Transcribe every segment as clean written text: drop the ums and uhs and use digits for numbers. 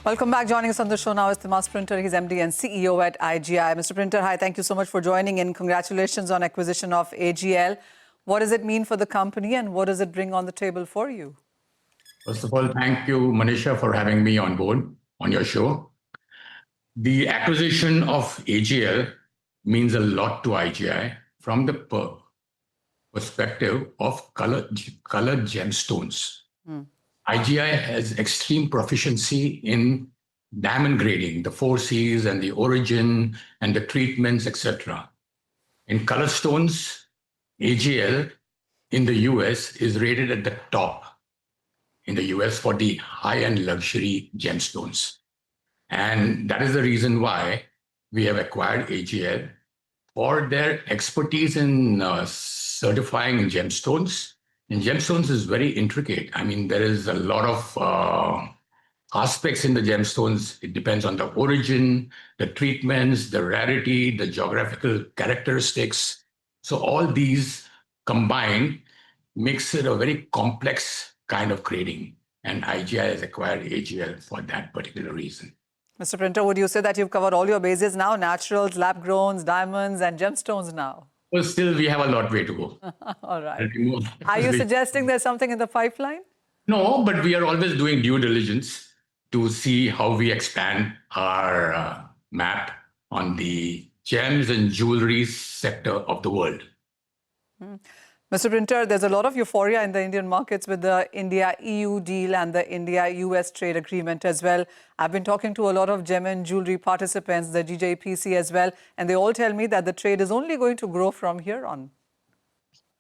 Welcome back. Joining us on the show now is Tehmasp Printer. He's MD and CEO at AGL. Mr. Printer, hi. Thank you so much for joining in. Congratulations on acquisition of AGL. What does it mean for the company and what does it bring on the table for you? First of all, thank you, Manisha, for having me on board on your show. The acquisition of AGL means a lot to IGI from the perspective of colored gemstones. IGI has extreme proficiency in diamond grading, the 4 Cs and the origin and the treatments, etc. In color stones, AGL in the US is rated at the top in the US for the high-end luxury gemstones. And that is the reason why we have acquired AGL for their expertise in certifying gemstones. And gemstones is very intricate. I mean, there is a lot of aspects in the gemstones. It depends on the origin, the treatments, the rarity, the geographical characteristics. So all these combined makes it a very complex kind of grading. And IGI has acquired AGL for that particular reason. Mr. Printer, would you say that you've covered all your bases now? Naturals, lab-growns, diamonds, and gemstones now? Well, still, we have a lot way to go. All right. Are you suggesting there's something in the pipeline? No, but we are always doing due diligence to see how we expand our map on the gems and jewelry sector of the world. Mr. Printer, there's a lot of euphoria in the Indian markets with the India-EU deal and the India-US trade agreement as well. I've been talking to a lot of gem and jewelry participants, the GJPC as well, and they all tell me that the trade is only going to grow from here on.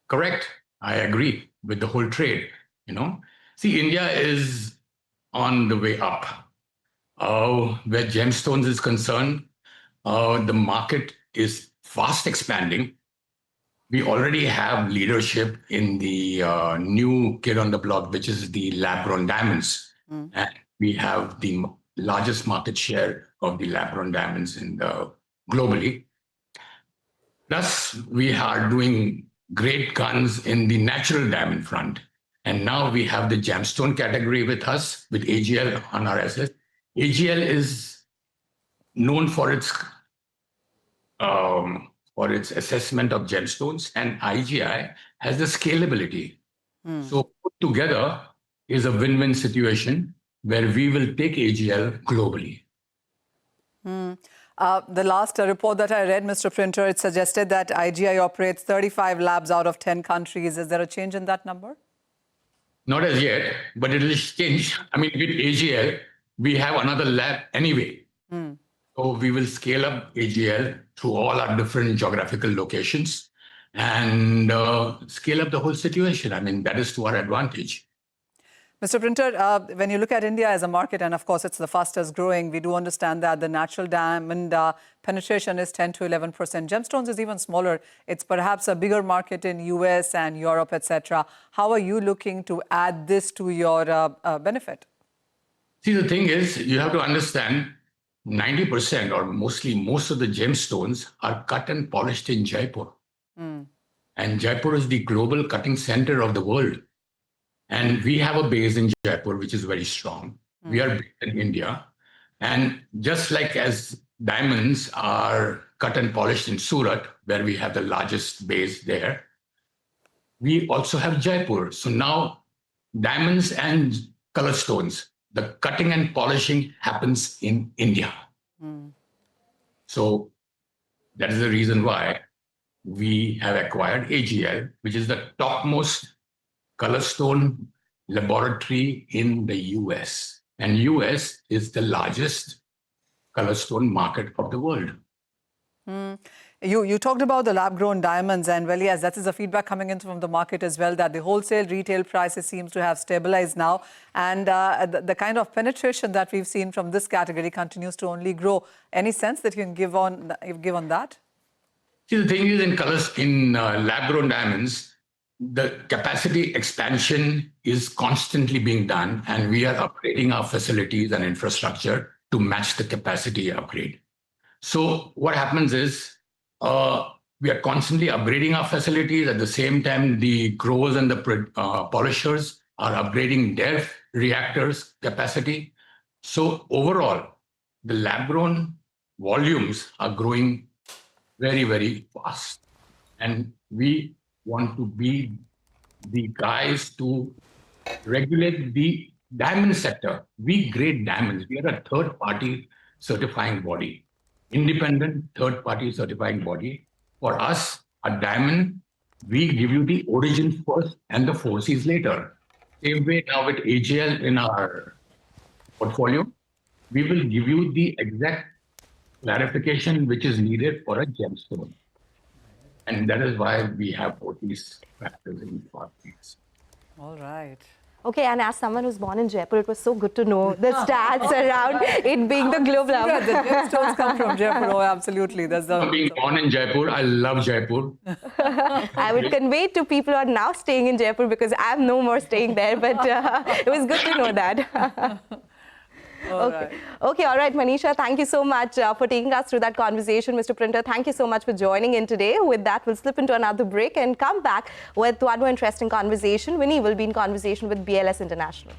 Correct. I agree with the whole trade. See, India is on the way up. Where gemstones is concerned, the market is fast expanding. We already have leadership in the new kid on the block, which is the lab-grown diamonds. And we have the largest market share of the lab-grown diamonds globally. Plus, we are doing great guns in the natural diamond front. And now we have the gemstone category with us, with AGL on our assets. AGL is known for its assessment of gemstones, and IGI has the scalability. So put together is a win-win situation where we will take AGL globally. The last report that I read, Mr. Printer, it suggested that IGI operates 35 labs out of 10 countries. Is there a change in that number? Not as yet, but it will change. I mean, with AGL, we have another lab anyway. So we will scale up AGL through all our different geographical locations and scale up the whole situation. I mean, that is to our advantage. Mr. Printer, when you look at India as a market, and of course it's the fastest growing, we do understand that the natural diamond penetration is 10 to 11%. Gemstones is even smaller. It's perhaps a bigger market in US and Europe, etc. How are you looking to add this to your benefit? See, the thing is, you have to understand 90% or mostly most of the gemstones are cut and polished in Jaipur. And Jaipur is the global cutting center of the world. And we have a base in Jaipur, which is very strong. We are based in India. And just like as diamonds are cut and polished in Surat, where we have the largest base there, we also have Jaipur. So now diamonds and color stones, the cutting and polishing happens in India. So that is the reason why we have acquired AGL, which is the topmost color stone laboratory in the US. And US is the largest color stone market of the world. You talked about the lab-grown diamonds, and well, yes, that is the feedback coming in from the market as well, that the wholesale retail prices seems to have stabilized now, and the kind of penetration that we've seen from this category continues to only grow. Any sense that you can give on that? See, the thing is, in lab-grown diamonds, the capacity expansion is constantly being done, and we are upgrading our facilities and infrastructure to match the capacity upgrade. So what happens is, we are constantly upgrading our facilities. At the same time, the growers and the polishers are upgrading their reactors capacity. So overall, the lab-grown volumes are growing very, very fast. And we want to be the guys to regulate the diamond sector. We grade diamonds. We are a third-party certifying body, independent third-party certifying body. For us, a diamond, we give you the origin first and the 4Cs later. Same way now with AGL in our portfolio, we will give you the exact clarification which is needed for a gemstone. And that is why we have both these factors in our case. All right. Okay, and as someone who's born in Jaipur, it was so good to know the stats around it being the global hub. Yeah, the gemstones come from Jaipur. Oh, absolutely. That's the. Being born in Jaipur, I love Jaipur. I would convey it to people who are now staying in Jaipur because I'm no more staying there, but it was good to know that. Okay, all right, Manisha, thank you so much for taking us through that conversation. Mr. Printer, thank you so much for joining in today. With that, we'll slip into another break and come back with one more interesting conversation. Winnie will be in conversation with BLS International.